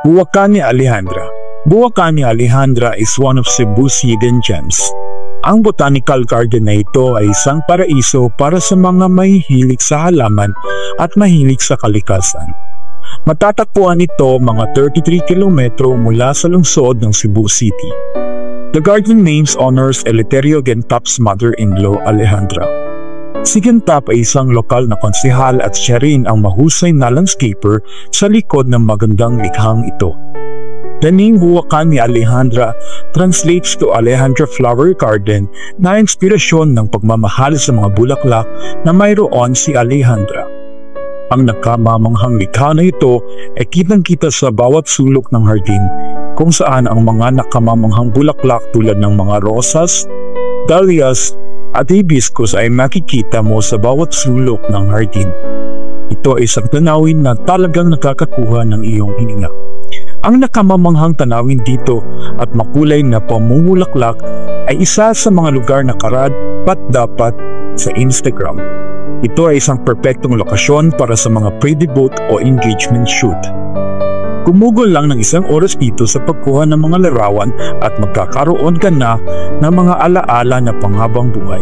Bulacan ni Alejandra. Bulacan ni Alejandra is one of Cebu's hidden gems. Ang botanical garden na ito ay isang paraiso para sa mga mahihilig sa halaman at mahilig sa kalikasan. Matatagpuan ito mga 33 kilometro mula sa lungsod ng Cebu City. The garden names honors Eleuterio Gentap's mother-in-law Alejandra. Si Gentap ay isang lokal na konsehal at siya rin ang mahusay na landscaper sa likod ng magandang likhang ito. The name Bulacan ni Alejandra translates to Alejandra Flower Garden na inspirasyon ng pagmamahal sa mga bulaklak na mayroon si Alejandra. Ang nakamamanghang likha na ito ay kitang-kita sa bawat sulok ng hardin kung saan ang mga nakamamanghang bulaklak tulad ng mga rosas, dahlias at hibiscus ay makikita mo sa bawat sulok ng hardin. Ito ay isang tanawin na talagang nakakakuha ng iyong hininga. Ang nakamamanghang tanawin dito at makulay na pamumulaklak ay isa sa mga lugar na karapat-dapat sa Instagram. Ito ay isang perpektong lokasyon para sa mga pre-debut o engagement shoot. Gumugol lang ng isang oras dito sa pagkuha ng mga larawan at magkakaroon ka na ng mga alaala na panghabang buhay.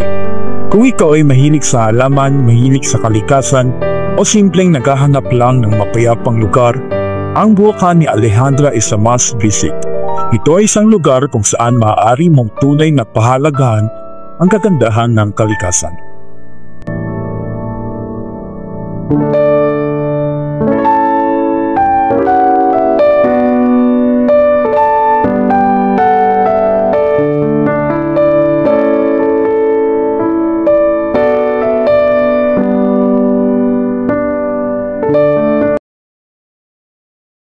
Kung ikaw ay mahilig sa halaman, mahilig sa kalikasan, o simpleng naghahanap lang ng mapayapang lugar, ang Bulacan ni Alejandra is a must visit. Ito ay isang lugar kung saan maaari mong tunay na pahalagahan ang kagandahan ng kalikasan.